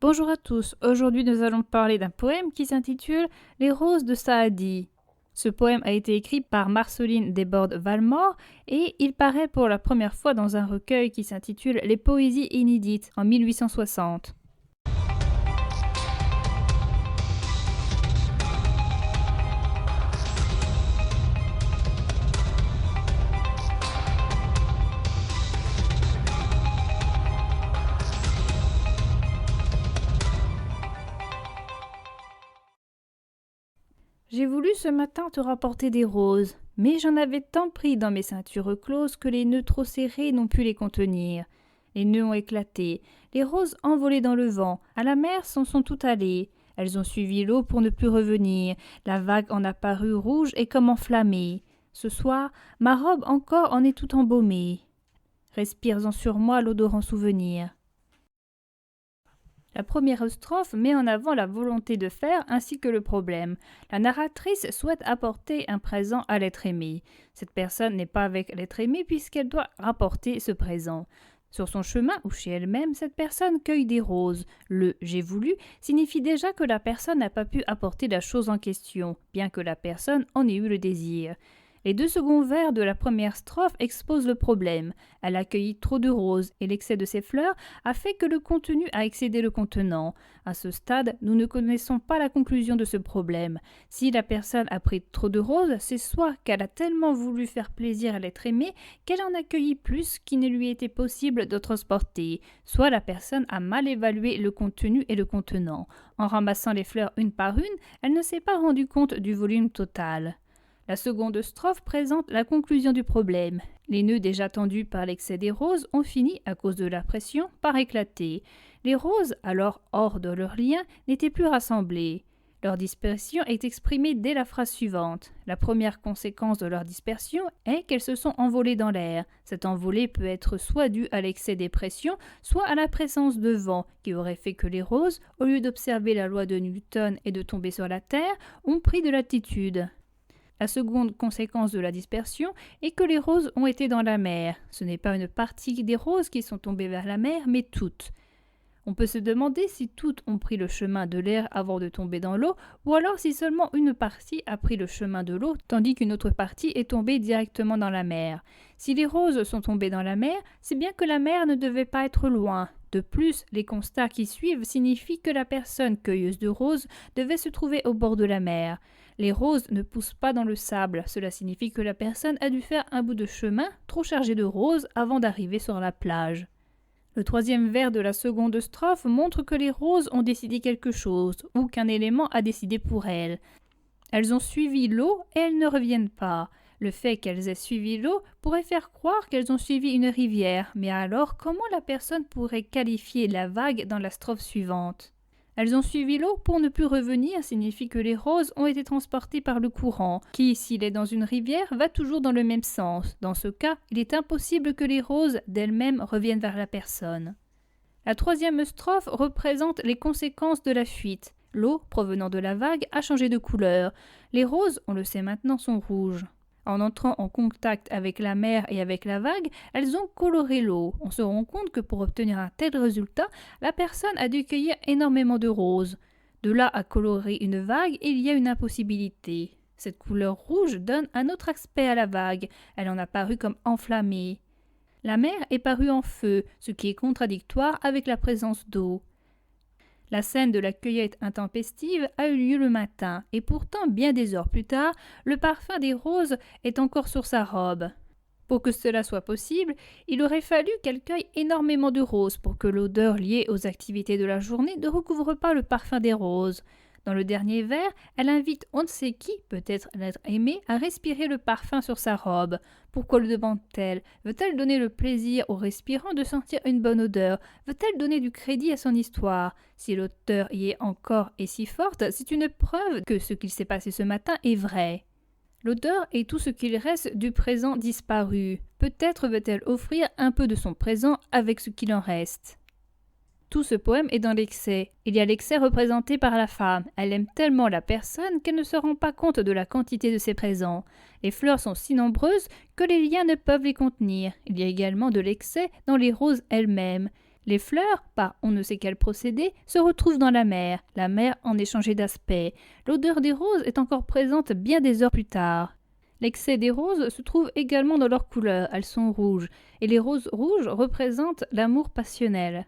Bonjour à tous, aujourd'hui nous allons parler d'un poème qui s'intitule Les roses de Saadi. Ce poème a été écrit par Marceline Desbordes-Valmore et il paraît pour la première fois dans un recueil qui s'intitule Les poésies inédites en 1860. J'ai voulu ce matin te rapporter des roses, mais j'en avais tant pris dans mes ceintures closes que les nœuds trop serrés n'ont pu les contenir. Les nœuds ont éclaté, les roses envolées dans le vent, à la mer s'en sont toutes allées. Elles ont suivi l'eau pour ne plus revenir, la vague en a paru rouge et comme enflammée. Ce soir, ma robe encore en est tout embaumée. Respires-en sur moi l'odorant souvenir. La première strophe met en avant la volonté de faire ainsi que le problème. La narratrice souhaite apporter un présent à l'être aimé. Cette personne n'est pas avec l'être aimé puisqu'elle doit rapporter ce présent. Sur son chemin ou chez elle-même, cette personne cueille des roses. Le j'ai voulu signifie déjà que la personne n'a pas pu apporter la chose en question, bien que la personne en ait eu le désir. Les deux seconds vers de la première strophe exposent le problème. Elle a cueilli trop de roses et l'excès de ces fleurs a fait que le contenu a excédé le contenant. À ce stade, nous ne connaissons pas la conclusion de ce problème. Si la personne a pris trop de roses, c'est soit qu'elle a tellement voulu faire plaisir à l'être aimé qu'elle en a cueilli plus qu'il ne lui était possible de transporter, soit la personne a mal évalué le contenu et le contenant. En ramassant les fleurs une par une, elle ne s'est pas rendu compte du volume total. La seconde strophe présente la conclusion du problème. Les nœuds déjà tendus par l'excès des roses ont fini, à cause de la pression, par éclater. Les roses, alors hors de leur lien, n'étaient plus rassemblées. Leur dispersion est exprimée dès la phrase suivante. La première conséquence de leur dispersion est qu'elles se sont envolées dans l'air. Cette envolée peut être soit due à l'excès des pressions, soit à la présence de vent, qui aurait fait que les roses, au lieu d'observer la loi de Newton et de tomber sur la terre, ont pris de l'altitude. La seconde conséquence de la dispersion est que les roses ont été dans la mer. Ce n'est pas une partie des roses qui sont tombées vers la mer, mais toutes. On peut se demander si toutes ont pris le chemin de l'air avant de tomber dans l'eau, ou alors si seulement une partie a pris le chemin de l'eau, tandis qu'une autre partie est tombée directement dans la mer. Si les roses sont tombées dans la mer, c'est bien que la mer ne devait pas être loin. De plus, les constats qui suivent signifient que la personne cueilleuse de roses devait se trouver au bord de la mer. Les roses ne poussent pas dans le sable, cela signifie que la personne a dû faire un bout de chemin trop chargé de roses avant d'arriver sur la plage. Le troisième vers de la seconde strophe montre que les roses ont décidé quelque chose, ou qu'un élément a décidé pour elles. Elles ont suivi l'eau et elles ne reviennent pas. Le fait qu'elles aient suivi l'eau pourrait faire croire qu'elles ont suivi une rivière, mais alors comment la personne pourrait qualifier la vague dans la strophe suivante ? Elles ont suivi l'eau pour ne plus revenir signifie que les roses ont été transportées par le courant, qui, s'il est dans une rivière, va toujours dans le même sens. Dans ce cas, il est impossible que les roses d'elles-mêmes reviennent vers la personne. La troisième strophe représente les conséquences de la fuite. L'eau, provenant de la vague, a changé de couleur. Les roses, on le sait maintenant, sont rouges. En entrant en contact avec la mer et avec la vague, elles ont coloré l'eau. On se rend compte que pour obtenir un tel résultat, la personne a dû cueillir énormément de roses. De là à colorer une vague, il y a une impossibilité. Cette couleur rouge donne un autre aspect à la vague. Elle en a paru comme enflammée. La mer est parue en feu, ce qui est contradictoire avec la présence d'eau. La scène de la cueillette intempestive a eu lieu le matin, et pourtant, bien des heures plus tard, le parfum des roses est encore sur sa robe. Pour que cela soit possible, il aurait fallu qu'elle cueille énormément de roses pour que l'odeur liée aux activités de la journée ne recouvre pas le parfum des roses. Dans le dernier vers, elle invite on ne sait qui, peut-être l'être aimé, à respirer le parfum sur sa robe. Pourquoi le demande-t-elle? Veut-elle donner le plaisir au respirant de sentir une bonne odeur? Veut-elle donner du crédit à son histoire? Si l'auteur y est encore et si forte, c'est une preuve que ce qu'il s'est passé ce matin est vrai. L'odeur est tout ce qu'il reste du présent disparu. Peut-être veut-elle offrir un peu de son présent avec ce qu'il en reste. Tout ce poème est dans l'excès. Il y a l'excès représenté par la femme. Elle aime tellement la personne qu'elle ne se rend pas compte de la quantité de ses présents. Les fleurs sont si nombreuses que les liens ne peuvent les contenir. Il y a également de l'excès dans les roses elles-mêmes. Les fleurs, par on ne sait quel procédé, se retrouvent dans la mer en est changée d'aspect. L'odeur des roses est encore présente bien des heures plus tard. L'excès des roses se trouve également dans leur couleur, elles sont rouges, et les roses rouges représentent l'amour passionnel.